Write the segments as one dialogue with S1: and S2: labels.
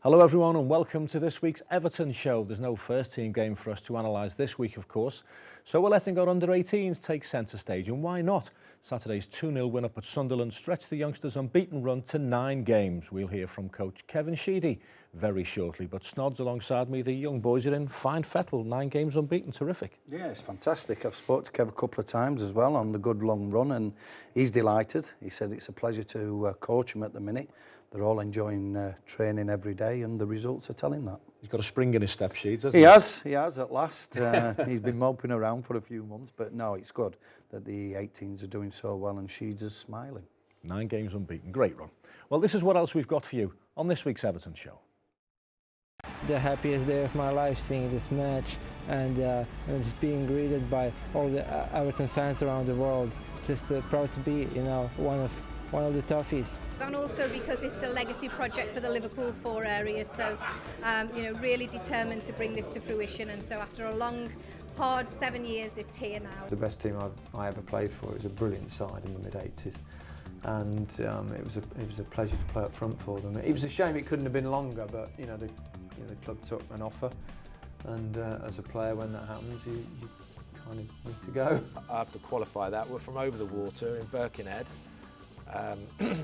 S1: Hello everyone and welcome to this week's Everton show. There's no first team game for us to analyse this week, of course, so we're letting our under-18s take centre stage, and why not? Saturday's 2-0 win up at Sunderland stretched the youngsters' unbeaten run to 9 games. We'll hear from coach Kevin Sheedy very shortly, but Snods alongside me, the young boys are in fine fettle, 9 games unbeaten, terrific.
S2: Yeah, it's fantastic. I've spoke to Kev a couple of times as well on the good long run, and he's delighted. He said it's a pleasure to coach him at the minute. They're all enjoying training every day, and the results are telling that.
S1: He's got a spring in his step, Sheeds, hasn't he?
S2: He has at last. He's been moping around for a few months, but no, it's good that the 18s are doing so well and Sheeds is smiling.
S1: 9 games unbeaten, great run. Well, this is what else we've got for you on this week's Everton show.
S3: The happiest day of my life seeing this match, and just being greeted by all the Everton fans around the world. Just proud to be, one of the toughies.
S4: And also because it's a legacy project for the Liverpool 4 area, so really determined to bring this to fruition. And so after a long, hard 7 years, it's here now.
S5: The best team I ever played for. It was a brilliant side in the mid-80s, and it was a pleasure to play up front for them. It was a shame it couldn't have been longer, but the club took an offer, and as a player, when that happens, you kind of need to go.
S6: I have to qualify that. We're from over the water in Birkenhead.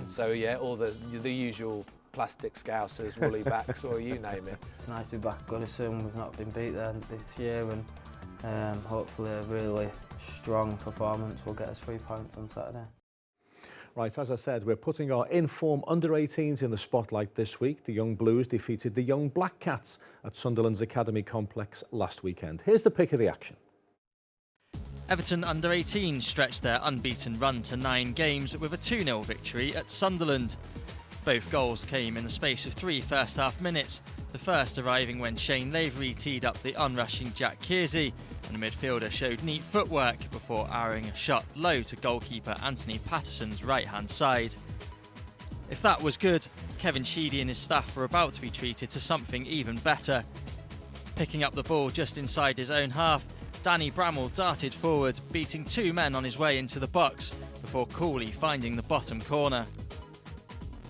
S6: So yeah, all the usual plastic scousers, woolly backs, or you name it.
S7: It's nice to be back at Goodison. We've not been beat there this year, and hopefully a really strong performance will get us 3 points on Saturday.
S1: Right, as I said, we're putting our in-form under-18s in the spotlight this week. The Young Blues defeated the Young Black Cats at Sunderland's Academy Complex last weekend. Here's the pick of the action.
S8: Everton under-18 stretched their unbeaten run to 9 games with a 2-0 victory at Sunderland. Both goals came in the space of 3 first-half minutes, the first arriving when Shane Lavery teed up the unrushing Jack Kearsey, and the midfielder showed neat footwork before arrowing a shot low to goalkeeper Anthony Patterson's right-hand side. If that was good, Kevin Sheedy and his staff were about to be treated to something even better. Picking up the ball just inside his own half, Danny Bramall darted forward, beating 2 men on his way into the box before coolly finding the bottom corner.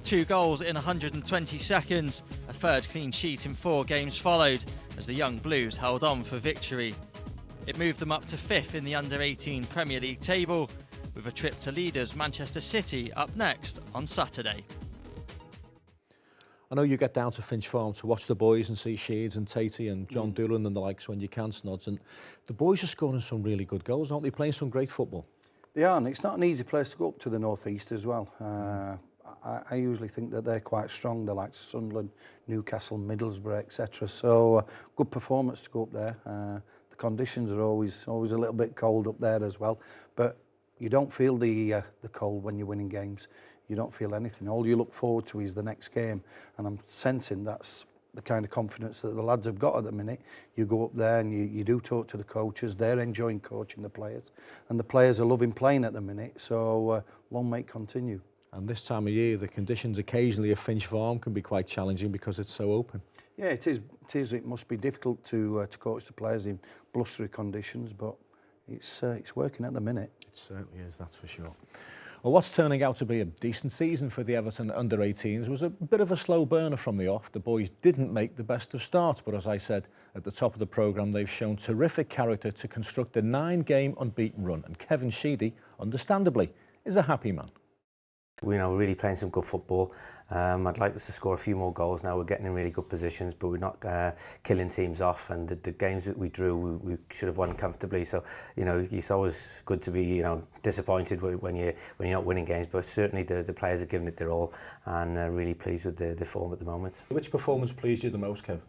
S8: 2 goals in 120 seconds, a third clean sheet in 4 games followed as the Young Blues held on for victory. It moved them up to 5th in the under-18 Premier League table, with a trip to leaders Manchester City up next on Saturday.
S1: I know you get down to Finch Farm to watch the boys and see Sheeds and Tatey and John Doolan and the likes when you can, Snods, and the boys are scoring some really good goals, aren't they? Playing some great football.
S2: They are, and it's not an easy place to go up to the North East as well. I usually think that they're quite strong. They're like Sunderland, Newcastle, Middlesbrough, etc. So good performance to go up there. The conditions are always a little bit cold up there as well, but you don't feel the cold when you're winning games. You don't feel anything. All you look forward to is the next game, and I'm sensing that's the kind of confidence that the lads have got at the minute. You go up there and you do talk to the coaches. They're enjoying coaching the players, and the players are loving playing at the minute. So long may it continue. And
S1: this time of year, the conditions occasionally at Finch Farm can be quite challenging because it's so open.
S2: Yeah, it is. It must be difficult to coach the players in blustery conditions, but it's working at the minute.
S1: It certainly is, that's for sure. Well, what's turning out to be a decent season for the Everton under-18s was a bit of a slow burner from the off. The boys didn't make the best of starts, but as I said at the top of the programme, they've shown terrific character to construct a 9-game unbeaten run. And Kevin Sheedy, understandably, is a happy man.
S9: We're really playing some good football. I'd like us to score a few more goals now. We're getting in really good positions, but we're not killing teams off. And the games that we drew, we should have won comfortably. So, it's always good to be, disappointed when you're not winning games. But certainly the players are giving it their all, and really pleased with the form at the moment.
S1: Which performance pleased you the most, Kev?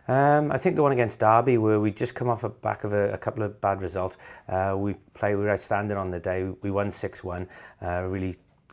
S9: I think the one against Derby, where we just come off the back of a couple of bad results. We were outstanding on the day. We won 6-1.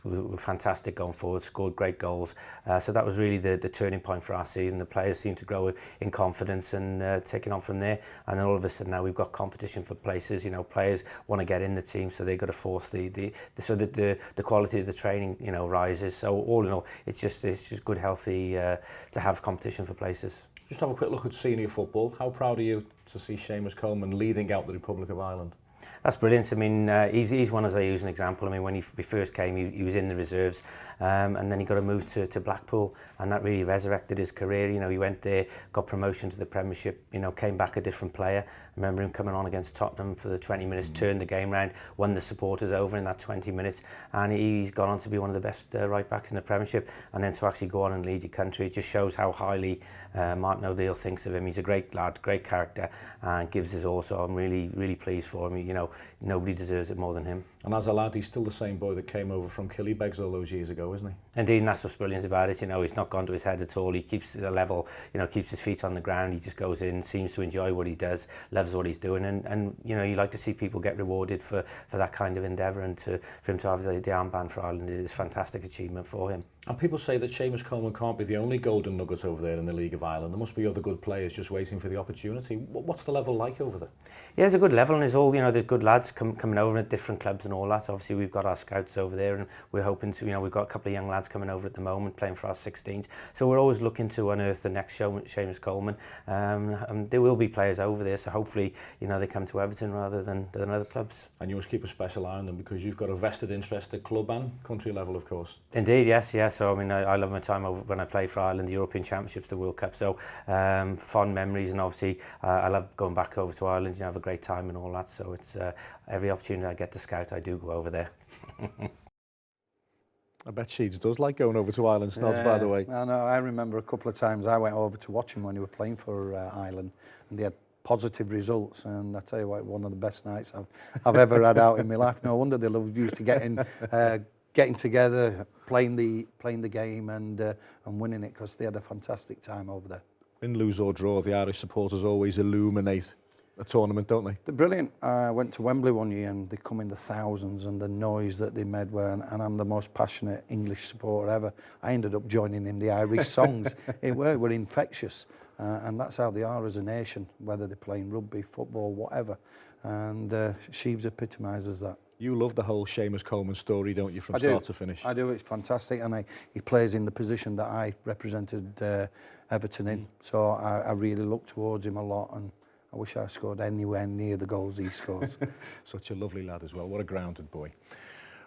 S9: We were fantastic going forward, scored great goals. So that was really the turning point for our season. The players seemed to grow in confidence and taking on from there. And then all of a sudden now we've got competition for places. Players want to get in the team, so they've got to force so that the quality of the training, rises. So all in all, it's just good, healthy to have competition for places.
S1: Just have a quick look at senior football. How proud are you to see Ronald Koeman leading out the Republic of Ireland?
S9: That's brilliant. I mean, he's one as I use an example. I mean, when he first came, he was in the reserves, and then he got a move to Blackpool, and that really resurrected his career. You know, he went there, got promotion to the Premiership, you know, came back a different player. I remember him coming on against Tottenham for the 20 minutes, turned the game round, won the supporters over in that 20 minutes, and he's gone on to be one of the best right backs in the Premiership, and then to actually go on and lead your country, it just shows how highly Martin O'Neill thinks of him. He's a great lad, great character, and gives his all, so I'm really pleased for him. You know, nobody deserves it more than him.
S1: And as a lad, he's still the same boy that came over from Killybegs all those years ago, isn't he?
S9: Indeed, and that's what's brilliant about it. You know, he's not gone to his head at all. He keeps it a level, you know, keeps his feet on the ground. He just goes in, seems to enjoy what he does, loves what he's doing, and you know, you like to see people get rewarded for that kind of endeavour, and for him to have the armband for Ireland is a fantastic achievement for him.
S1: And people say that Seamus Coleman can't be the only golden nugget over there in the League of Ireland. There must be other good players just waiting for the opportunity. What's the level like over there?
S9: Yeah, it's a good level, and there's all, you know, there's good lads coming over at different clubs and all that. Obviously, we've got our scouts over there, and we're hoping to, you know, we've got a couple of young lads coming over at the moment playing for our 16s. So we're always looking to unearth the next Seamus Coleman. And there will be players over there, so hopefully, you know, they come to Everton rather than other clubs.
S1: And you must keep a special eye on them because you've got a vested interest at club and country level, of course.
S9: Indeed, yes. So I mean, I love my time over when I played for Ireland, the European Championships, the World Cup. So fond memories, and obviously I love going back over to Ireland. You know, have a great time and all that. So it's every opportunity I get to scout, I do go over there.
S1: I bet Sheedy does like going over to Ireland, Snods, by the way.
S2: I know. I remember a couple of times I went over to watch him when he was playing for Ireland, and they had positive results, and I tell you what, one of the best nights I've ever had out in my life. No wonder they love used to getting together, playing the game, and winning it, because they had a fantastic time over there.
S1: Win, lose or draw, the Irish supporters always illuminate a tournament, don't they?
S2: They're brilliant. I went to Wembley one year, and they come in the thousands, and the noise that they made were, and I'm the most passionate English supporter ever. I ended up joining in the Irish songs. It were infectious, and that's how they are as a nation, whether they're playing rugby, football, whatever. And Sheaves epitomises that.
S1: You love the whole Seamus Coleman story, don't you, from start to finish?
S2: I do. It's fantastic, and he plays in the position that I represented Everton in. So I really look towards him a lot, and I wish I scored anywhere near the goals he scores.
S1: Such a lovely lad as well. What a grounded boy.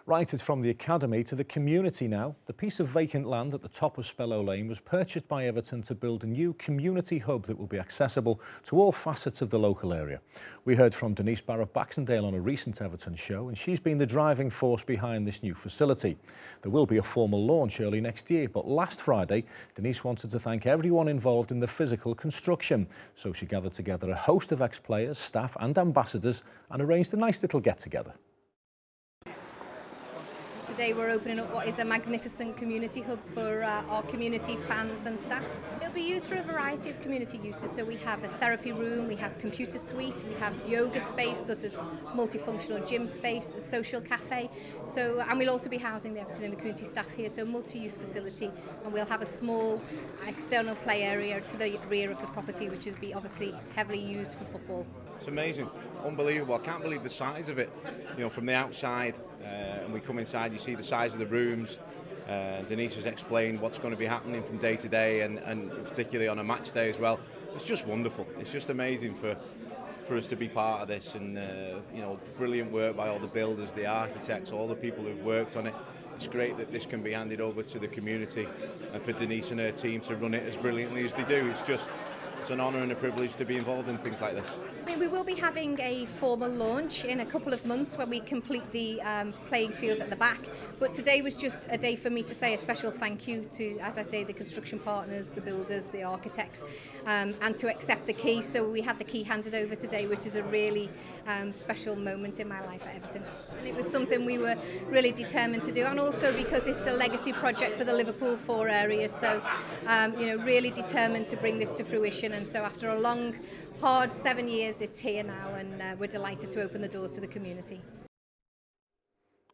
S1: Right, it's from the academy to the community now. The piece of vacant land at the top of Spellow Lane was purchased by Everton to build a new community hub that will be accessible to all facets of the local area. We heard from Denise Barrett-Baxendale on a recent Everton show, and she's been the driving force behind this new facility. There will be a formal launch early next year, but last Friday, Denise wanted to thank everyone involved in the physical construction. So she gathered together a host of ex-players, staff and ambassadors and arranged a nice little get-together.
S4: Today we're opening up what is a magnificent community hub for our community fans and staff. It'll be used for a variety of community uses, so we have a therapy room, we have computer suite, we have yoga space, sort of multifunctional gym space, a social cafe, and we'll also be housing the Everton and the community staff here, so multi-use facility, and we'll have a small external play area to the rear of the property, which will be obviously heavily used for football.
S10: It's amazing, unbelievable. I can't believe the size of it. You know, from the outside, and we come inside, you see the size of the rooms. Denise has explained what's going to be happening from day to day, and particularly on a match day as well. It's just wonderful. It's just amazing for us to be part of this, and you know, brilliant work by all the builders, the architects, all the people who've worked on it. It's great that this can be handed over to the community, and for Denise and her team to run it as brilliantly as they do. It's an honour and a privilege to be involved in things like this.
S4: I mean, we will be having a formal launch in a couple of months when we complete the playing field at the back, but today was just a day for me to say a special thank you to, as I say, the construction partners, the builders, the architects, and to accept the key. So we had the key handed over today, which is a really special moment in my life at Everton. And it was something we were really determined to do, and also because it's a legacy project for the Liverpool 4 area, so you know, really determined to bring this to fruition. And so after a long, hard 7 years, it's here now, and we're delighted to open the doors to the community.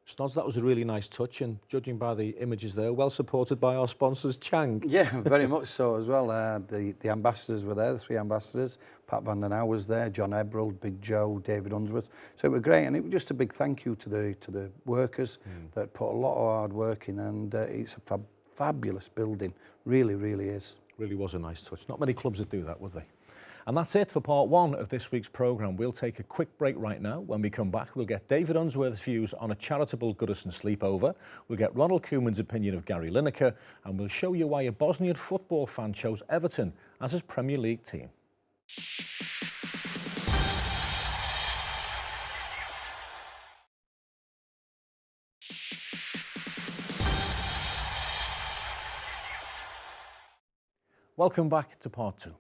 S1: Snods, that was a really nice touch, and judging by the images there, well supported by our sponsors, Chang.
S2: Yeah, very much so as well. The ambassadors were there, the 3 ambassadors. Pat Van Den Hauwe was there, John Eberald, Big Joe, David Unsworth. So it was great, and it was just a big thank you to the workers that put a lot of hard work in, and it's a fabulous building. Really, really is.
S1: Really was a nice touch. Not many clubs would do that, would they? And that's it for part one of this week's programme. We'll take a quick break right now. When we come back, we'll get David Unsworth's views on a charitable Goodison sleepover. We'll get Ronald Koeman's opinion of Gary Lineker, and we'll show you why a Bosnian football fan chose Everton as his Premier League team. Welcome back to part two.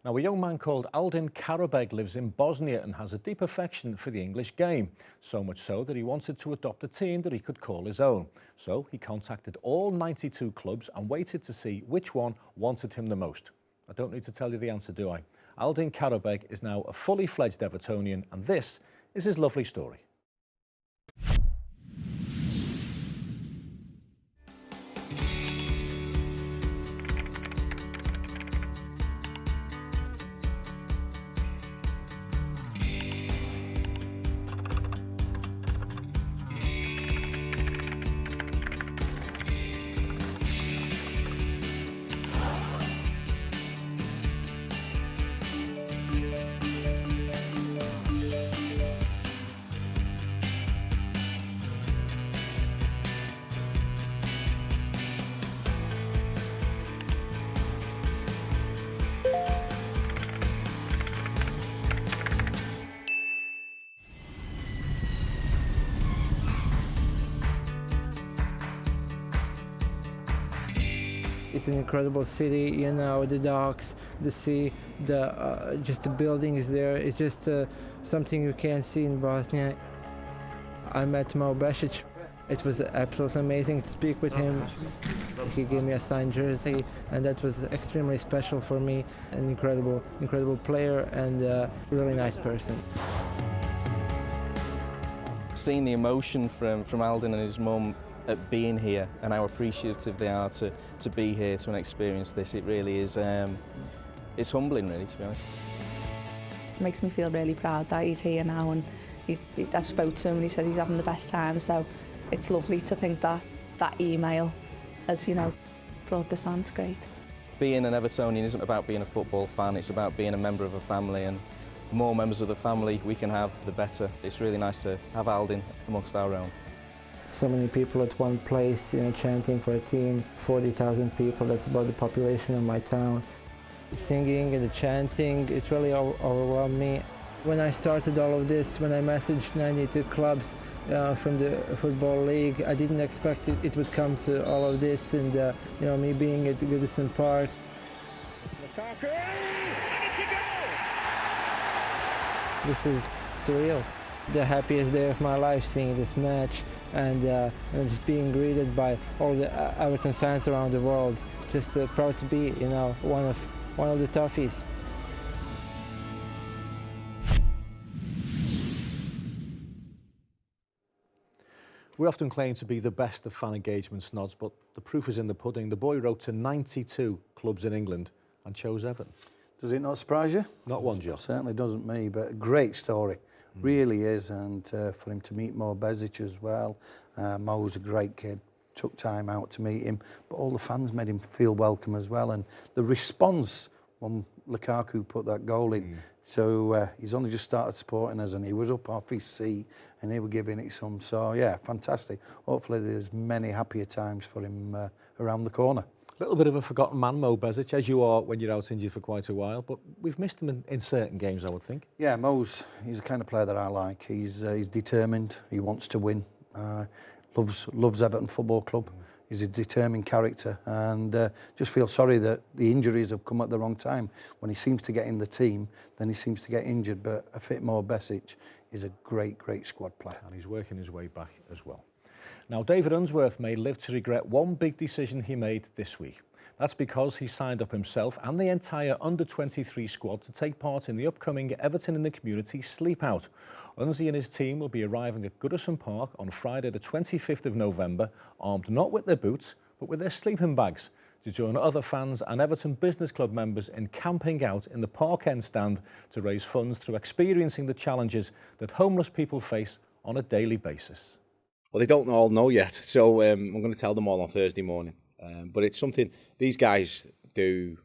S1: Now, a young man called Aldin Karabeg lives in Bosnia and has a deep affection for the English game, so much so that he wanted to adopt a team that he could call his own. So he contacted all 92 clubs and waited to see which one wanted him the most. I don't need to tell you the answer, do I? Aldin Karabeg is now a fully fledged Evertonian, and this is his lovely story.
S3: It's an incredible city, you know, the docks, the sea, just the buildings there. It's just something you can't see in Bosnia. I met Mo Besic. It was absolutely amazing to speak with him. He gave me a signed jersey, and that was extremely special for me. An incredible player and a really nice person.
S11: Seeing the emotion from Aldin and his mum at being here and how appreciative they are to be here to experience this, it really is, it's humbling really, to be honest.
S12: It makes me feel really proud that he's here now, and I spoke to him and he said he's having the best time, so it's lovely to think that that email has, you know, brought this on. It's great.
S11: Being an Evertonian isn't about being a football fan, it's about being a member of a family, and the more members of the family we can have, the better. It's really nice to have Aldin amongst our own.
S3: So many people at one place, you know, chanting for a team, 40,000 people, that's about the population of my town. Singing and the chanting, it really overwhelmed me. When I started all of this, when I messaged 92 clubs from the Football League, I didn't expect it would come to all of this, and you know, me being at the Goodison Park.
S13: It's Lukaku, and it's a goal!
S3: This is surreal. The happiest day of my life seeing this match, and just being greeted by all the Everton fans around the world. Just proud to be, you know, one of the toughies.
S1: We often claim to be the best of fan engagement snods, but the proof is in the pudding. The boy wrote to 92 clubs in England and chose Everton.
S2: Does it not surprise you?
S1: Not one, Joe.
S2: Certainly doesn't me, but a great story. Really is, and for him to meet Mo Besic as well. Mo's a great kid, took time out to meet him, but all the fans made him feel welcome as well, and the response when Lukaku put that goal in, so he's only just started supporting us, and he was up off his seat and they were giving it some, so yeah, fantastic. Hopefully there's many happier times for him around the corner.
S1: A little bit of a forgotten man, Mo Besic, as you are when you're out injured for quite a while, but we've missed him in certain games, I would think.
S2: Yeah, he's the kind of player that I like. He's determined, he wants to win, loves Everton Football Club. He's a determined character, and just feel sorry that the injuries have come at the wrong time. When he seems to get in the team, then he seems to get injured, but a fit Mo Besic is a great squad player.
S1: And he's working his way back as well. Now, David Unsworth may live to regret one big decision he made this week. That's because he signed up himself and the entire under-23 squad to take part in the upcoming Everton in the Community Sleep Out. Unzi and his team will be arriving at Goodison Park on Friday the 25th of November, armed not with their boots, but with their sleeping bags, to join other fans and Everton Business Club members in camping out in the Park End stand to raise funds through experiencing the challenges that homeless people face on a daily basis.
S10: Well, they don't all know yet, so I'm going to tell them all on Thursday morning. But it's something, these guys do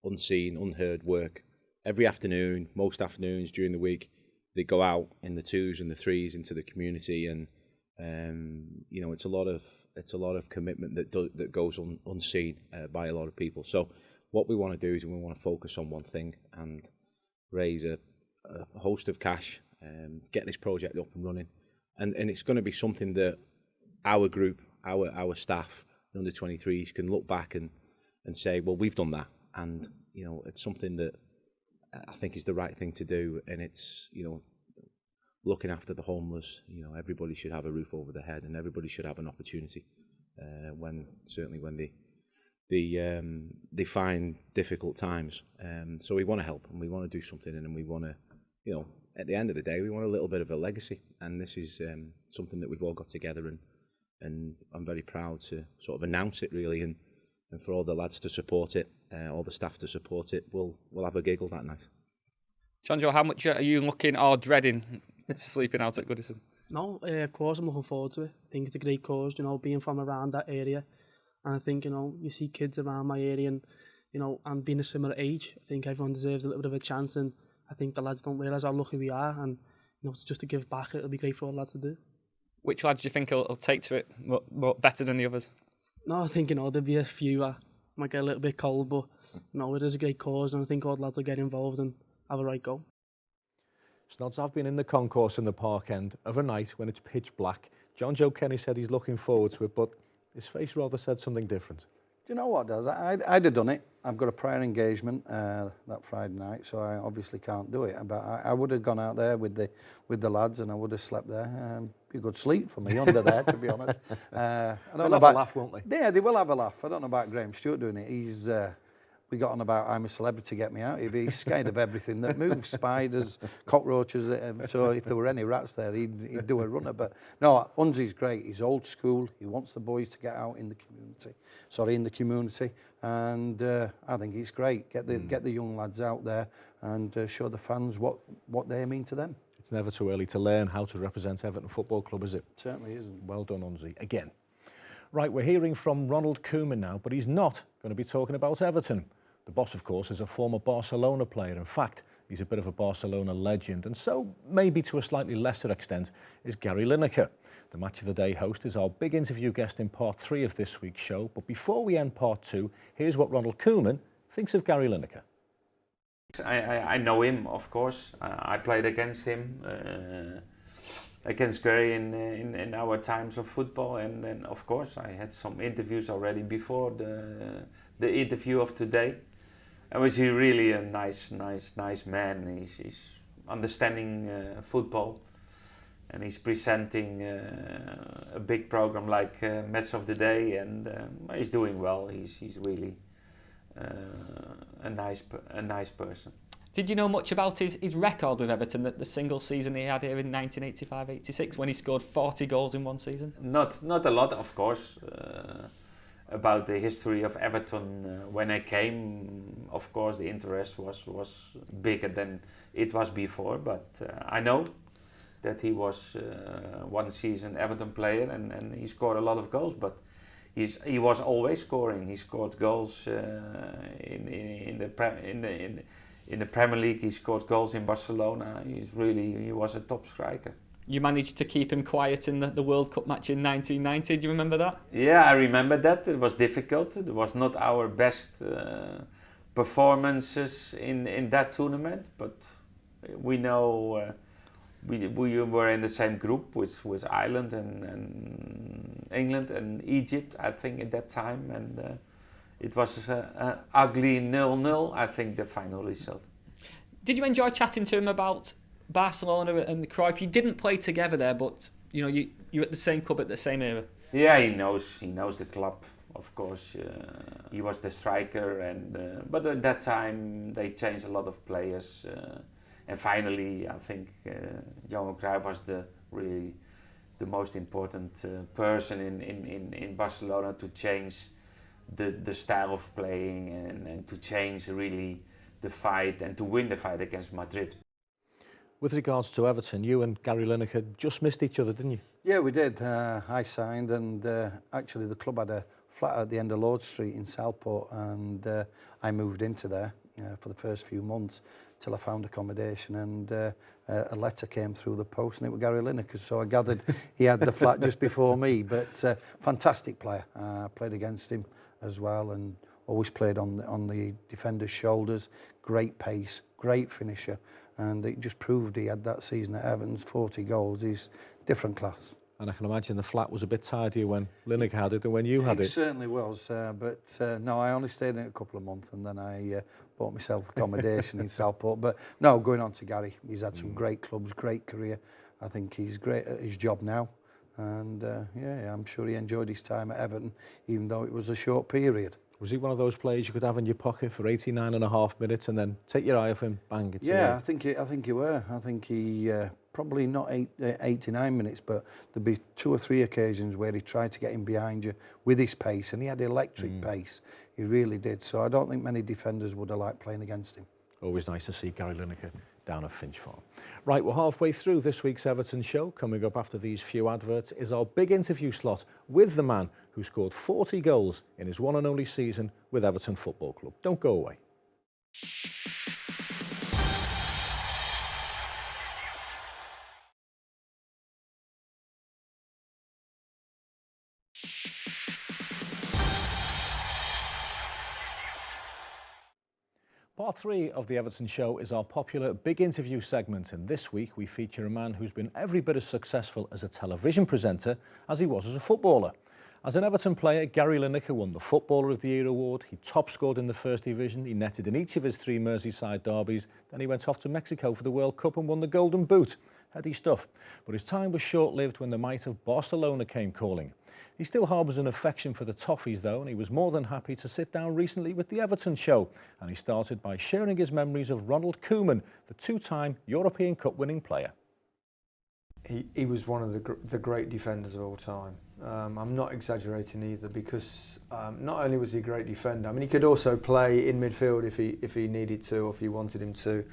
S10: unseen, unheard work every afternoon, most afternoons during the week, they go out in the 2s and the 3s into the community, and it's a lot of commitment that goes unseen by a lot of people. So what we want to do is we want to focus on one thing and raise a host of cash, get this project up and running, and it's going to be something that our group, our staff, the under-23s can look back and say, well, we've done that, and it's something that I think is the right thing to do, and it's looking after the homeless. Everybody should have a roof over their head, and everybody should have an opportunity when they find difficult times. So we want to help, and we want to do something, and we want to, at the end of the day, we want a little bit of a legacy, and this is something that we've all got together, and I'm very proud to sort of announce it, really, and for all the lads to support it, all the staff to support it. We'll have a giggle that night.
S14: Chanjo, how much are you looking or dreading sleeping out at Goodison?
S15: No, of course I'm looking forward to it. I think it's a great cause, being from around that area. And I think, you see kids around my area and, and being a similar age, I think everyone deserves a little bit of a chance, and I think the lads don't realise how lucky we are, and, just to give back, it'll be great for all the lads to do.
S14: Which lads do you think will take to it more better than the others?
S15: No, I think, there'll be a few might get a little bit cold, but, it is a great cause, and I think all the lads will get involved and have a right go.
S1: Snods have been in the concourse in the Park End of a night when it's pitch black. John Joe Kenny said he's looking forward to it, but his face rather said something different.
S2: Do you know what, Daz? I'd have done it. I've got a prayer engagement that Friday night, so I obviously can't do it. But I would have gone out there with the lads, and I would have slept there. Be a good sleep for me under there, to be honest. I don't know about,
S1: a laugh, won't they?
S2: Yeah, they will have a laugh. I don't know about Graham Stewart doing it. We got on about I'm a celebrity, get me out. He's scared of everything that moves, spiders, cockroaches. So if there were any rats there, he'd do a runner. But no, Unzi's great. He's old school. He wants the boys to get out in the community. And I think it's great. Get the young lads out there and show the fans what they mean to them.
S1: It's never too early to learn how to represent Everton Football Club, is it?
S2: Certainly isn't.
S1: Well done, Unzi. Again. Right, we're hearing from Ronald Koeman now, but he's not going to be talking about Everton. The boss, of course, is a former Barcelona player. In fact, he's a bit of a Barcelona legend, and so, maybe to a slightly lesser extent, is Gary Lineker. The Match of the Day host is our big interview guest in part 3 of this week's show, but before we end part 2, here's what Ronald Koeman thinks of Gary Lineker.
S9: I know him, of course. I played against him, against Gary in our times of football, and then, of course, I had some interviews already before the interview of today. And was he really a nice man. He's understanding football, and he's presenting a big program like Match of the Day, and he's doing well. He's really a nice person.
S14: Did you know much about his record with Everton, the single season he had here in 1985-86 when he scored 40 goals in one season?
S9: Not a lot, of course. About the history of Everton when I came, of course, the interest was bigger than it was before. But I know that he was one season Everton player, and he scored a lot of goals. But he was always scoring. He scored goals in the Premier League. He scored goals in Barcelona. He was a top striker.
S14: You managed to keep him quiet in the World Cup match in 1990. Do you remember that?
S9: Yeah, I remember that. It was difficult. It was not our best performances in that tournament, but we know we were in the same group with Ireland and England and Egypt, I think, at that time, and it was an ugly 0-0, I think, the final result.
S14: Did you enjoy chatting to him about Barcelona and Cruyff? You didn't play together there, but you're at the same club at the same era.
S9: Yeah, he knows the club, of course. He was the striker, but at that time they changed a lot of players, and finally I think Johan Cruyff was really the most important person in Barcelona to change the style of playing and to change really the fight and to win the fight against Madrid.
S1: With regards to Everton, you and Gary Lineker just missed each other, didn't you?
S2: Yeah, we did. I signed, and actually the club had a flat at the end of Lord Street in Southport, and I moved into there. for the first few months till I found accommodation, and a letter came through the post, and it was Gary Lineker, so I gathered he had the flat just before me. But fantastic player. Played against him as well, and always played on the defender's shoulders. Great pace, great finisher, and it just proved he had that season at Everton, 40 goals. He's different class.
S1: And I can imagine the flat was a bit tidier when Lineker had it than when you had it.
S2: It certainly was, but no, I only stayed in it a couple of months, and then I bought myself accommodation in Southport. But no, going on to Gary, he's had some great clubs, great career. I think he's great at his job now, and yeah, I'm sure he enjoyed his time at Everton, even though it was a short period.
S1: Was he one of those players you could have in your pocket for 89.5 minutes and then take your eye off him, bang it?
S2: Yeah, I think he were. I think he probably not 89 minutes, but there'd be 2 or 3 occasions where he tried to get in behind you with his pace, and he had electric pace. He really did. So I don't think many defenders would have liked playing against him.
S1: Always nice to see Gary Lineker down at Finch Farm. Right, we're halfway through this week's Everton show. Coming up after these few adverts is our big interview slot with the man who scored 40 goals in his one and only season with Everton Football Club. Don't go away. Part 3 of the Everton show is our popular big interview segment, and this week we feature a man who's been every bit as successful as a television presenter as he was as a footballer. As an Everton player, Gary Lineker won the Footballer of the Year award, he top scored in the First Division, he netted in each of his 3 Merseyside derbies, then he went off to Mexico for the World Cup and won the Golden Boot. Heady stuff. But his time was short-lived when the might of Barcelona came calling. He still harbours an affection for the Toffees though, and he was more than happy to sit down recently with the Everton show. And he started by sharing his memories of Ronald Koeman, the 2-time European Cup winning player.
S5: He was one of the great defenders of all time. I'm not exaggerating either, because not only was he a great defender, I mean, he could also play in midfield if he needed to, or if he wanted him to.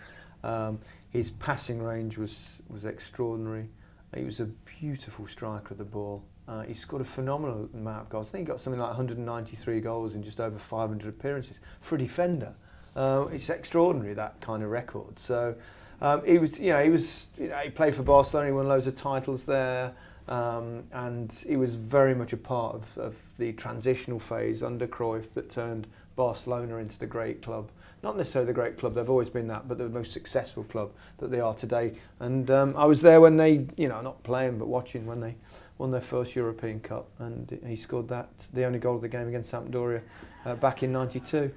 S5: His passing range was extraordinary. He was a beautiful striker of the ball. He scored a phenomenal amount of goals. I think he got something like 193 goals in just over 500 appearances for a defender. It's extraordinary, that kind of record. So he played for Barcelona. He won loads of titles there, and he was very much a part of the transitional phase under Cruyff that turned Barcelona into the great club. Not necessarily the great club, they've always been that, but the most successful club that they are today. And I was there when they, not playing, but watching when they won their first European Cup, and he scored the only goal of the game against Sampdoria back in '92.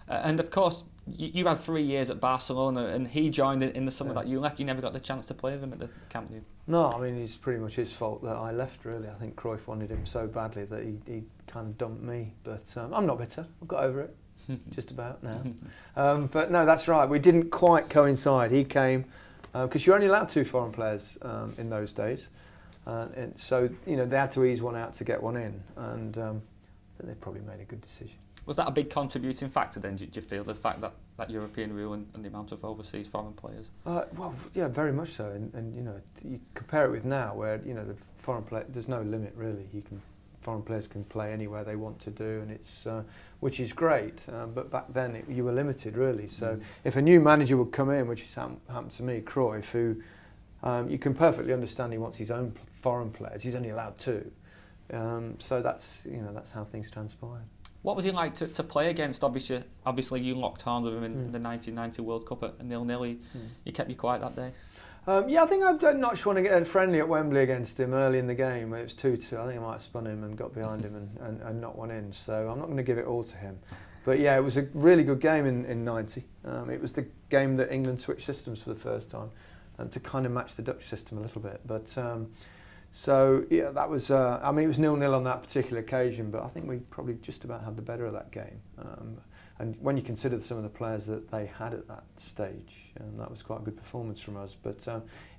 S14: And of course, you had 3 years at Barcelona, and he joined in the summer that you left. You never got the chance to play with him at the Camp Nou.
S5: No, I mean, it's pretty much his fault that I left, really. I think Cruyff wanted him so badly that he kind of dumped me. But I'm not bitter. I've got over it, just about now. But no, that's right. We didn't quite coincide. He came, because you're only allowed 2 foreign players in those days. And so, they had to ease one out to get one in. And I think they probably made a good decision.
S14: Was that a big contributing factor then, do you feel, the fact that European rule and the amount of overseas foreign players?
S5: Well, yeah, very much so. And you compare it with now, where, the foreign player, there's no limit really. Foreign players can play anywhere they want to do, and it's which is great. But back then you were limited really. So if a new manager would come in, which happened to me, Cruyff, who you can perfectly understand he wants his own foreign players. He's only allowed 2. So that's how things transpired.
S14: What was he like to play against? Obviously you locked arms with him in the 1990 World Cup at 0-0. He kept you quiet that day.
S5: Yeah, I think I'd not just want to get friendly at Wembley against him early in the game. It was 2-2. I think I might have spun him and got behind him and knocked one in. So I'm not going to give it all to him. But yeah, it was a really good game in 90. It was the game that England switched systems for the first time, to kind of match the Dutch system a little bit. But so yeah, that was. I mean, it was 0-0 on that particular occasion, but I think we probably just about had the better of that game. And when you consider some of the players that they had at that stage, that was quite a good performance from us. But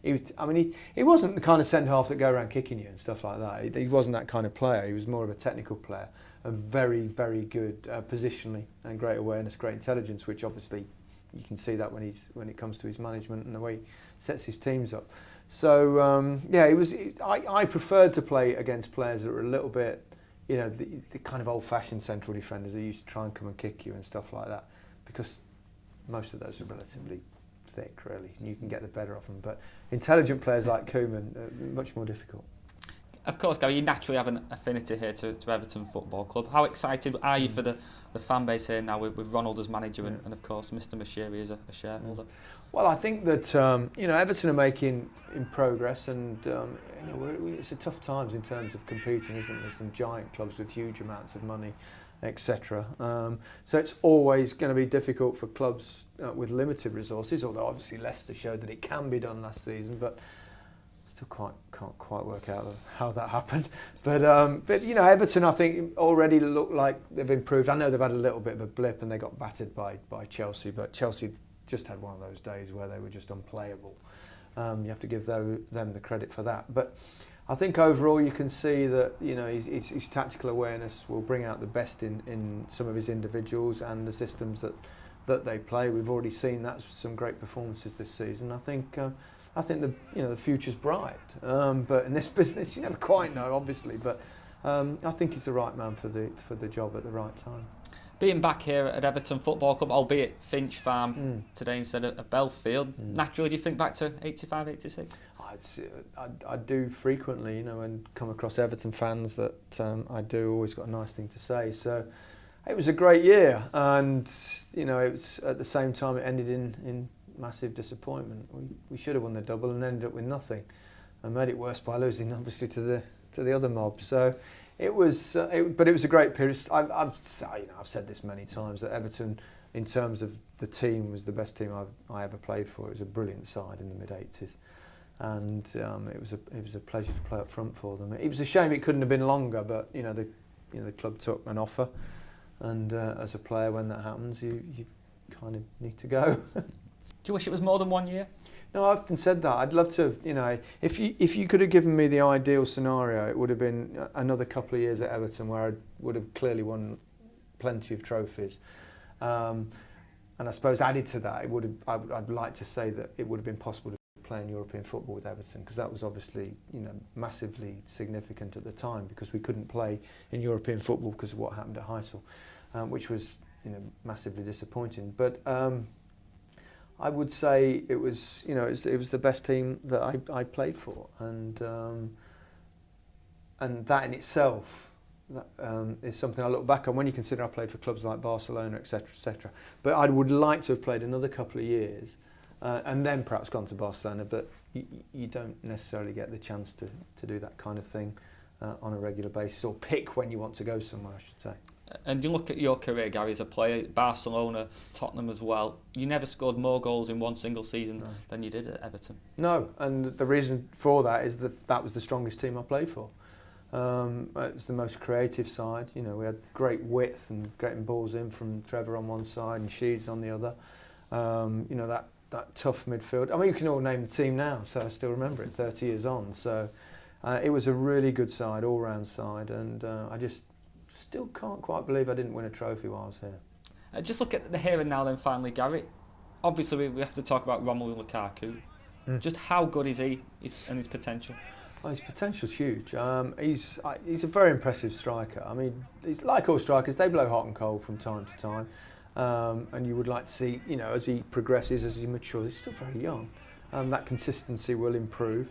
S5: he wasn't the kind of centre half that go around kicking you and stuff like that. He wasn't that kind of player. He was more of a technical player, and very, very good positionally and great awareness, great intelligence, which obviously you can see that when it comes to his management and the way he sets his teams up. So yeah, I preferred to play against players that were a little bit, the kind of old-fashioned central defenders who used to try and come and kick you and stuff like that, because most of those are relatively thick, really. You can get the better of them. But intelligent players like Koeman are much more difficult.
S14: Of course, Gary, you naturally have an affinity here to Everton Football Club. How excited are you for the fan base here now with Ronald as manager and of course Mr Mashiri as a shareholder?
S5: Well, I think that Everton are making in progress, and it's a tough times in terms of competing, isn't there? Some giant clubs with huge amounts of money, etc. So it's always going to be difficult for clubs with limited resources. Although obviously Leicester showed that it can be done last season, but still can't quite work out how that happened. But Everton, I think, already look like they've improved. I know they've had a little bit of a blip and they got battered by Chelsea, but Chelsea just had one of those days where they were just unplayable. You have to give them the credit for that. But I think overall you can see that his tactical awareness will bring out the best in some of his individuals and the systems that they play. We've already seen that some great performances this season. I think the future's bright, but in this business you never quite know, obviously. But I think he's the right man for the job at the right time.
S14: Being back here at Everton Football Club, albeit Finch Farm today instead of Belfield, naturally do you think back to 85, 86?
S5: I do frequently, and come across Everton fans that I do always got a nice thing to say. So it was a great year, and it was at the same time it ended in massive disappointment. We should have won the double and ended up with nothing, and made it worse by losing obviously to the other mob. So it was, but it was a great period. I've said this many times that Everton, in terms of the team, was the best team I ever played for. It was a brilliant side in the mid-80s, and it was a pleasure to play up front for them. It was a shame it couldn't have been longer, but the club took an offer, and as a player, when that happens, you kind of need to go.
S14: Do you wish it was more than 1 year?
S5: No, I've often said that. I'd love to have, if you could have given me the ideal scenario, it would have been another couple of years at Everton where I would have clearly won plenty of trophies. And I suppose added to that, I'd like to say that it would have been possible to play in European football with Everton, because that was obviously massively significant at the time, because we couldn't play in European football because of what happened at Heysel, which was massively disappointing. But I would say it was the best team that I played for, and that in itself is something I look back on when you consider I played for clubs like Barcelona, etc., etc. But I would like to have played another couple of years and then perhaps gone to Barcelona. But you don't necessarily get the chance to do that kind of thing on a regular basis, or pick when you want to go somewhere, I should say.
S14: And you look at your career, Gary, as a player, Barcelona, Tottenham as well. You never scored more goals in one single season than you did at Everton.
S5: No, and the reason for that is that was the strongest team I played for. It's the most creative side. We had great width and getting balls in from Trevor on one side and Sheedy on the other. That tough midfield. I mean, you can all name the team now, so I still remember it 30 years on. So it was a really good side, all-round side, and I just still can't quite believe I didn't win a trophy while I was here.
S14: Just look at the here and now then finally, Gary. Obviously we have to talk about Romelu Lukaku. Just how good is he and his potential?
S5: Well, his potential's huge. He's a very impressive striker. I mean, he's like all strikers, they blow hot and cold from time to time. And you would like to see, as he progresses, as he matures, he's still very young. That consistency will improve.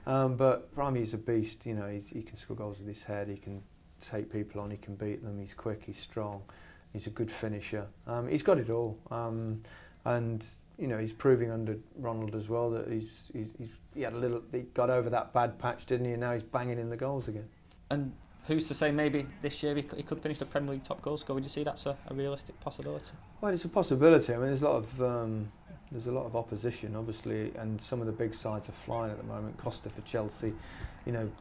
S5: But Rami's a beast. He can score goals with his head, he can take people on, he can beat them, he's quick, he's strong, he's a good finisher. He's got it all, and he's proving under Ronald as well that he got over that bad patch, didn't he? And now he's banging in the goals again.
S14: And who's to say maybe this year he could finish the Premier League top goal scorer? Would you see that's a realistic possibility?
S5: Well, it's a possibility. I mean, there's a lot of opposition, obviously, and some of the big sides are flying at the moment. Costa for Chelsea,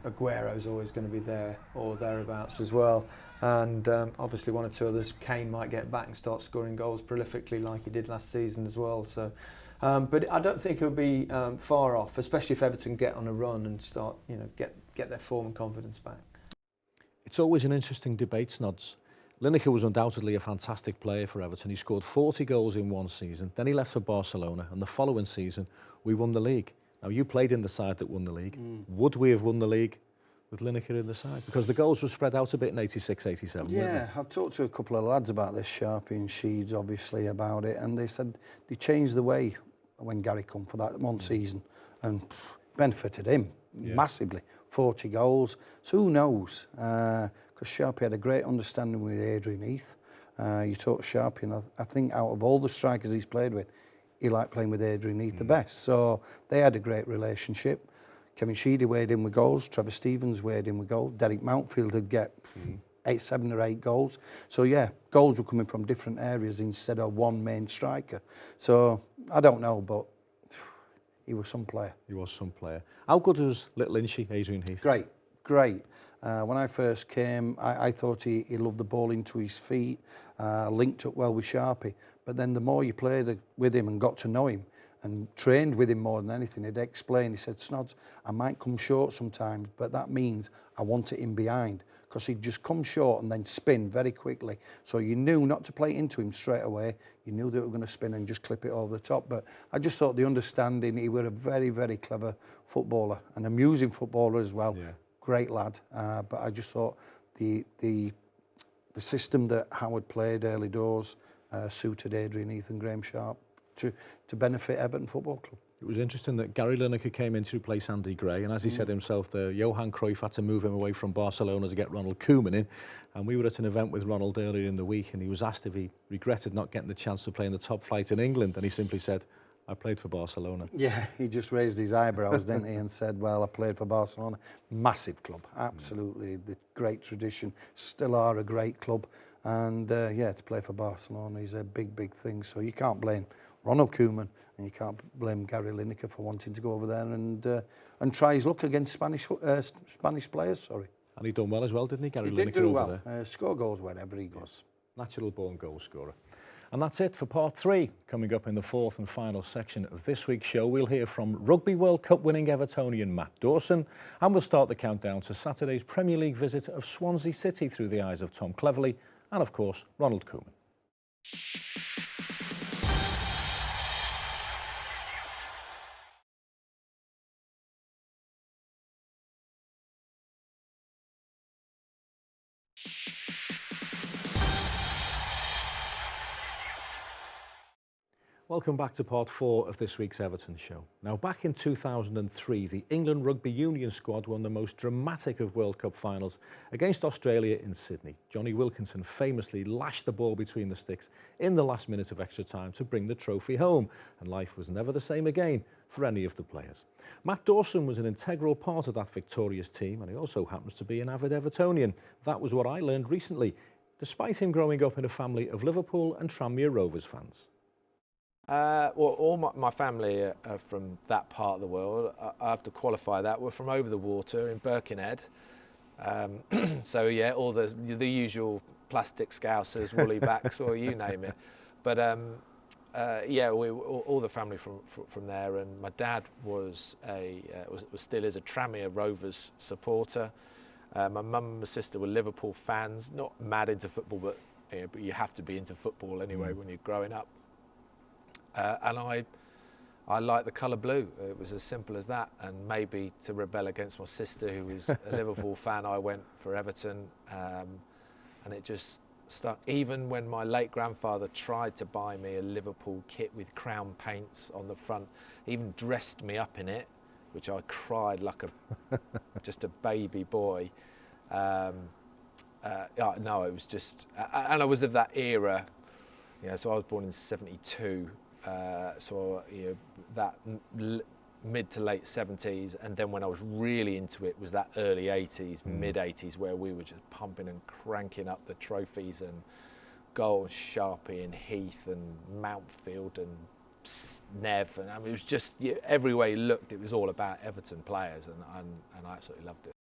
S5: Aguero's always going to be there or thereabouts as well, and obviously one or two others. Kane might get back and start scoring goals prolifically like he did last season as well. So, but I don't think he'll be far off, especially if Everton get on a run and start, get their form and confidence back.
S1: It's always an interesting debate, Snods. Lineker was undoubtedly a fantastic player for Everton. He scored 40 goals in one season. Then he left for Barcelona, and the following season we won the league. Now, you played in the side that won the league. Would we have won the league with Lineker in the side? Because the goals were spread out a bit in 86, 87, weren't
S2: Yeah, I've talked to a couple of lads about this, Sharpie and Sheeds, obviously, about it, and they said they changed the way when Gary come for that one season, and benefited him massively. 40 goals, so who knows? Because Sharpie had a great understanding with Adrian Heath. You talk Sharpie, and I think out of all the strikers he's played with, he liked playing with Adrian Heath the best. So they had a great relationship. Kevin Sheedy weighed in with goals. Trevor Stevens weighed in with goals. Derek Mountfield would get 7 or 8 goals. So yeah, goals were coming from different areas instead of one main striker. So I don't know, but he was some player.
S1: He was some player. How good was little Inchy, Adrian Heath?
S2: Great, great. When I first came, I thought he loved the ball into his feet, linked up well with Sharpie. But then the more you played with him and got to know him and trained with him more than anything, he'd explain, he said, Snods, I might come short sometimes, but that means I want it in behind. Because he'd just come short and then spin very quickly. So you knew not to play into him straight away. You knew they were going to spin and just clip it over the top. But I just thought the understanding, he was a very, very clever footballer, an amusing footballer as well. Yeah. Great lad. But I just thought the system that Howard played early doors suited Adrian Heath and Graham Sharp to benefit Everton Football Club.
S1: It was interesting that Gary Lineker came in to replace Andy Gray, and as he said himself, the Johan Cruyff had to move him away from Barcelona to get Ronald Koeman in. And we were at an event with Ronald earlier in the week, and he was asked if he regretted not getting the chance to play in the top flight in England, and he simply said, I played for Barcelona.
S2: Yeah, he just raised his eyebrows, didn't he, and said, well, I played for Barcelona. Massive club, absolutely. The great tradition, still are a great club. And yeah, to play for Barcelona is a big, big thing. So you can't blame Ronald Koeman, and you can't blame Gary Lineker for wanting to go over there and try his luck against Spanish players. Sorry.
S1: And he done well as well, didn't he, Gary Lineker?
S2: He did do
S1: well.
S2: Score goals wherever he goes.
S1: Natural born goal scorer. And that's it for part 3. Coming up in the 4th and final section of this week's show, we'll hear from Rugby World Cup winning Evertonian Matt Dawson, and we'll start the countdown to Saturday's Premier League visit of Swansea City through the eyes of Tom Cleverley and, of course, Ronald Koeman. Welcome back to part 4 of this week's Everton show. Now, back in 2003, the England Rugby Union squad won the most dramatic of World Cup finals against Australia in Sydney. Johnny Wilkinson famously lashed the ball between the sticks in the last minute of extra time to bring the trophy home, and life was never the same again for any of the players. Matt Dawson was an integral part of that victorious team, and he also happens to be an avid Evertonian. That was what I learned recently, despite him growing up in a family of Liverpool and Tranmere Rovers fans.
S6: Well, all my family are from that part of the world. I have to qualify that. We're from over the water in Birkenhead. So yeah, all the usual plastic scousers, woolly backs, or you name it. But yeah, all the family from there. And my dad was still is a Tranmere Rovers supporter. My mum and my sister were Liverpool fans. Not mad into football, but you have to be into football anyway when you're growing up. And I like the colour blue. It was as simple as that. And maybe to rebel against my sister, who was a Liverpool fan, I went for Everton. And it just stuck. Even when my late grandfather tried to buy me a Liverpool kit with crown paints on the front, even dressed me up in it, which I cried like just a baby boy. No, it was just, and I was of that era. So I was born in '72. So that mid to late 70s, and then when I was really into it was that early 80s, mid 80s, where we were just pumping and cranking up the trophies and goals, Sharpie and Heath and Mountfield and Nev, and I mean, it was just everywhere you looked, it was all about Everton players, and I absolutely loved it.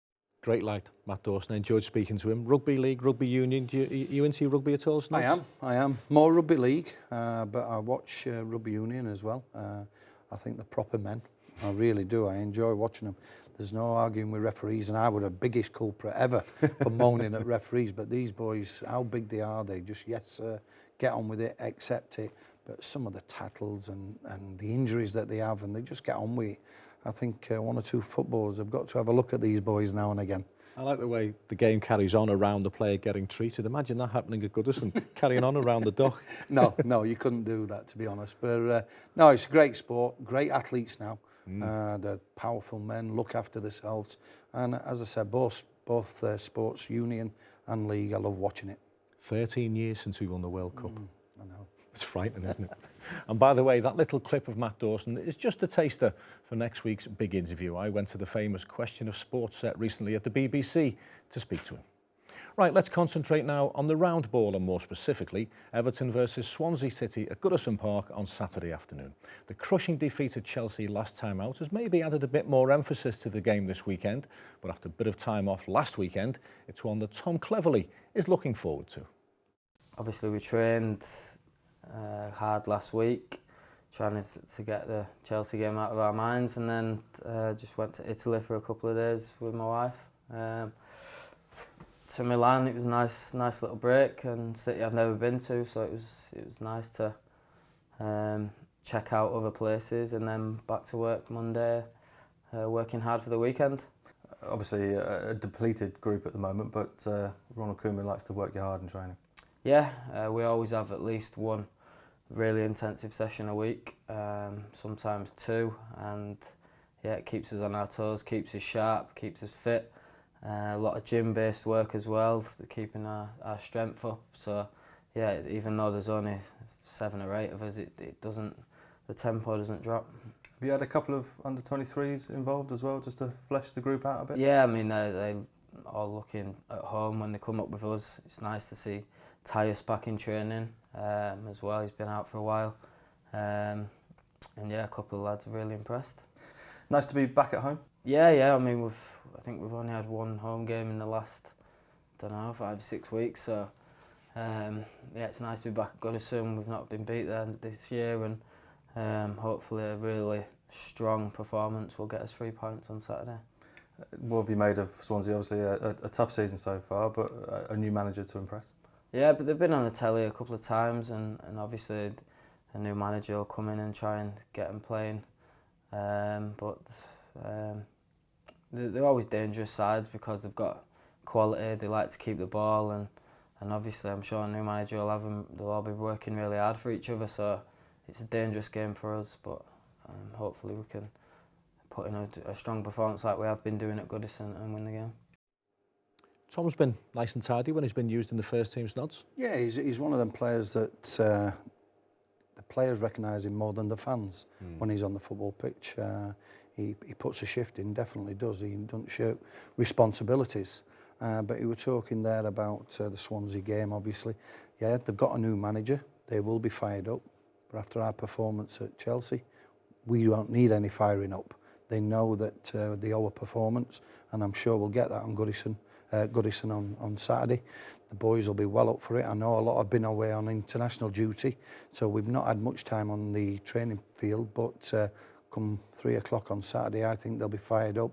S1: Great lad, Matt Dawson. I enjoyed speaking to him. Rugby league, rugby union. Are you into rugby at all, Snods?
S2: I am. More rugby league, but I watch rugby union as well. I think they're proper men. I really do. I enjoy watching them. There's no arguing with referees, and I was the biggest culprit ever for moaning at referees. But these boys, how big they are, they just, yes, sir, get on with it, accept it. But some of the tackles and the injuries that they have, and they just get on with it. I think 1 or 2 footballers have got to have a look at these boys now and again.
S1: I like the way the game carries on around the player getting treated. Imagine that happening at Goodison, carrying on around the dock.
S2: No, you couldn't do that, to be honest. But no, it's a great sport, great athletes now. They're powerful men, look after themselves. And as I said, both sports, union and league, I love watching it.
S1: 13 years since we won the World Cup.
S2: I know.
S1: It's frightening, isn't it? And by the way, that little clip of Matt Dawson is just a taster for next week's big interview. I went to the famous Question of Sport set recently at the BBC to speak to him. Right, let's concentrate now on the round ball and more specifically Everton versus Swansea City at Goodison Park on Saturday afternoon. The crushing defeat at Chelsea last time out has maybe added a bit more emphasis to the game this weekend, but after a bit of time off last weekend, it's one that Tom Cleverley is looking forward to.
S7: Obviously we trained hard last week, trying to get the Chelsea game out of our minds, and then just went to Italy for a couple of days with my wife. To Milan, it was a nice little break, and City I've never been to, so it was nice to check out other places, and then back to work Monday, working hard for the weekend.
S16: Obviously a depleted group at the moment, but Ronald Koeman likes to work you hard in training.
S7: Yeah, we always have at least one really intensive session a week, sometimes two, and yeah, it keeps us on our toes, keeps us sharp, keeps us fit. A lot of gym-based work as well, keeping our strength up. So yeah, even though there's only 7 or 8 of us, the tempo doesn't drop.
S16: Have you had a couple of under-23s involved as well, just to flesh the group out a bit?
S7: Yeah, I mean, they all looking at home when they come up with us. It's nice to see Tyus back in training as well. He's been out for a while. And yeah, a couple of lads are really impressed.
S16: Nice to be back at home?
S7: Yeah. I mean, I think we've only had one home game in the last, 5-6 weeks. So yeah, it's nice to be back at Goodison. We've not been beat there this year, and hopefully a really strong performance will get us 3 points on Saturday.
S16: What have you made of Swansea? Obviously a tough season so far, but a new manager to impress.
S7: Yeah, but they've been on the telly a couple of times, and obviously a new manager will come in and try and get them playing. But they're always dangerous sides because they've got quality. They like to keep the ball, and obviously I'm sure a new manager will have them. They'll all be working really hard for each other. So it's a dangerous game for us, but hopefully we can put in a strong performance like we have been doing at Goodison and win the game.
S1: Tom's been nice and tidy when he's been used in the first team's nods.
S2: Yeah, he's one of them players that the players recognise him more than the fans when he's on the football pitch. He puts a shift in, definitely does. He doesn't shirk responsibilities. But he was talking there about the Swansea game, obviously. Yeah, they've got a new manager. They will be fired up. But after our performance at Chelsea, we don't need any firing up. They know that they owe a performance, and I'm sure we'll get that on Goodison on Saturday. The boys will be well up for it. I know a lot have been away on international duty, so we've not had much time on the training field, but come 3 o'clock on Saturday, I think they'll be fired up.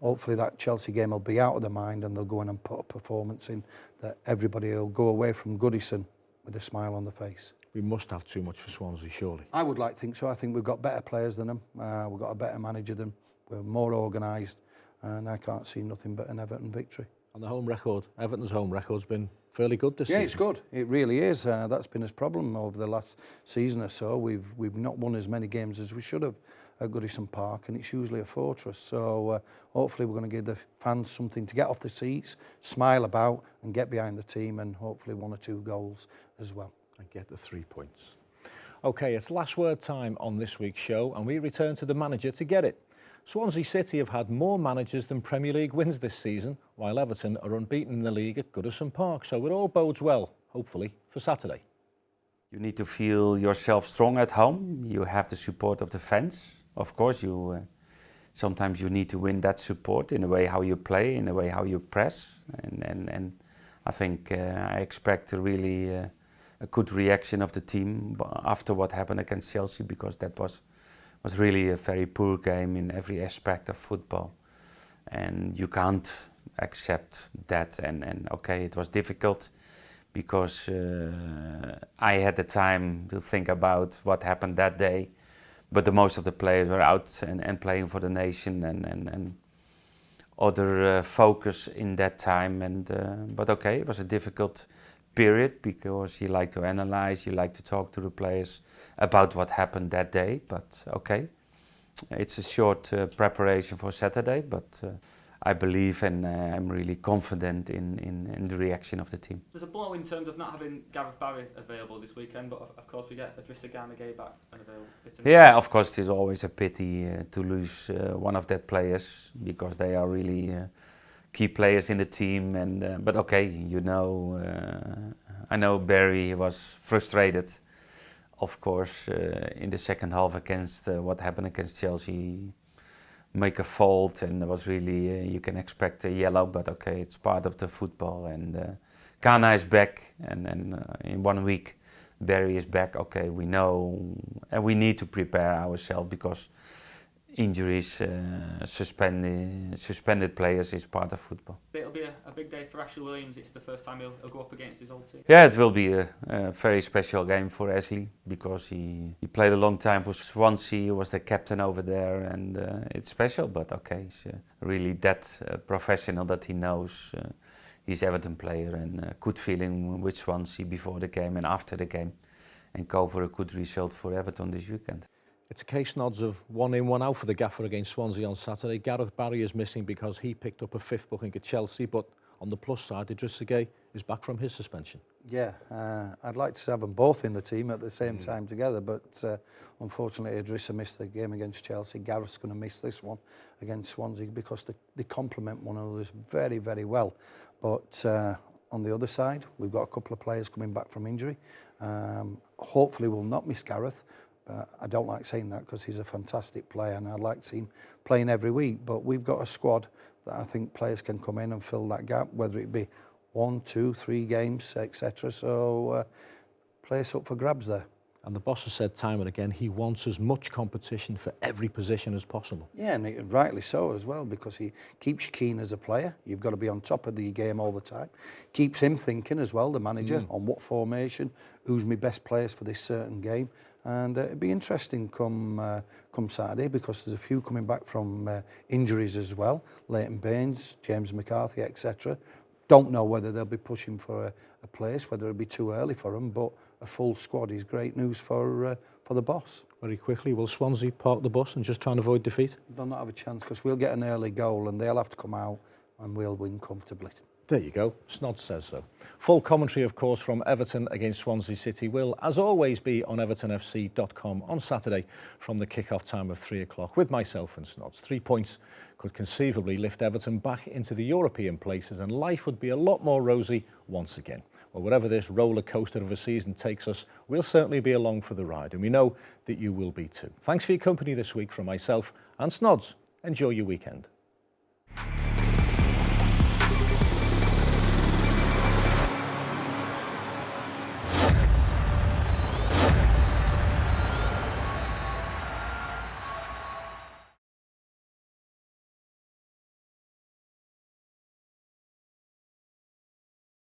S2: Hopefully that Chelsea game will be out of their mind, and they'll go in and put a performance in that everybody will go away from Goodison with a smile on their face.
S1: We must have too much for Swansea, surely.
S2: I would like to think so. I think we've got better players than them. We've got a better manager than them. We're more organised, and I can't see nothing but an Everton victory.
S1: And the home record, Everton's home record's been fairly good this season.
S2: Yeah, it's good. It really is. That's been his problem over the last season or so. We've not won as many games as we should have at Goodison Park, and it's usually a fortress. So hopefully we're going to give the fans something to get off the seats, smile about, and get behind the team, and hopefully 1 or 2 goals as well.
S1: And get the 3 points. OK, it's last word time on this week's show, and we return to the manager to get it. Swansea City have had more managers than Premier League wins this season, while Everton are unbeaten in the league at Goodison Park. So it all bodes well, hopefully, for Saturday.
S17: You need to feel yourself strong at home. You have the support of the fans. Of course, sometimes you need to win that support in the way how you play, in the way how you press. And I think I expect a really a good reaction of the team after what happened against Chelsea, because that was really a very poor game in every aspect of football, and you can't accept that. And okay, it was difficult because I had the time to think about what happened that day, but the most of the players were out and playing for the nation, and other focus in that time. And but okay, it was a difficult period because you like to analyze, you like to talk to the players about what happened that day. But okay, it's a short preparation for Saturday, but I believe and I'm really confident in the reaction of the team.
S14: There's a blow in terms of not having Gareth Barry available this weekend, but of course we get Idrissa Gana Gueye back and available.
S17: Yeah, of course, it's always a pity to lose one of their players because they are really key players in the team. And but okay, you know, I know Barry was frustrated, of course, in the second half against what happened against Chelsea. Make a fault, and there was really you can expect a yellow, but okay, it's part of the football. And Ghana is back, and in 1 week Barry is back. Okay, we know, and we need to prepare ourselves because injuries, suspended players is part of football.
S14: It'll be a big day for Ashley Williams. It's the first time he'll go up against his old team.
S17: Yeah, it will be a very special game for Ashley because he played a long time for Swansea. He was the captain over there, and it's special. But okay, he's really that professional that he knows. He's Everton player and good feeling with Swansea before the game and after the game, and go for a good result for Everton this weekend.
S1: It's a case nods of 1 in, 1 out for the gaffer against Swansea on Saturday. Gareth Barry is missing because he picked up a 5th booking at Chelsea, but on the plus side, Idrissa Gueye is back from his suspension.
S2: Yeah, I'd like to have them both in the team at the same time together, but unfortunately Idrissa missed the game against Chelsea. Gareth's going to miss this one against Swansea because they complement one another very, very well. But on the other side, we've got a couple of players coming back from injury. Hopefully we'll not miss Gareth. I don't like saying that because he's a fantastic player and I'd like to see him playing every week. But we've got a squad that I think players can come in and fill that gap, whether it be 1, 2, 3 games, etc. So place up for grabs there.
S1: And the boss has said time and again he wants as much competition for every position as possible.
S2: Yeah, and rightly so as well, because he keeps you keen as a player. You've got to be on top of the game all the time. Keeps him thinking as well, the manager, on what formation, who's my best players for this certain game. And it'd be interesting come Saturday because there's a few coming back from injuries as well. Leighton Baines, James McCarthy, etc. Don't know whether they'll be pushing for a place, whether it'll be too early for them, but a full squad is great news for the boss.
S1: Very quickly, will Swansea park the bus and just try and avoid defeat?
S2: They'll not have a chance because we'll get an early goal and they'll have to come out and we'll win comfortably.
S1: There you go, Snod says so. Full commentary, of course, from Everton against Swansea City will, as always, be on evertonfc.com on Saturday from the kick-off time of 3 o'clock with myself and Snods. 3 points could conceivably lift Everton back into the European places and life would be a lot more rosy once again. Well, wherever this roller coaster of a season takes us, we'll certainly be along for the ride, and we know that you will be too. Thanks for your company this week from myself and Snods. Enjoy your weekend.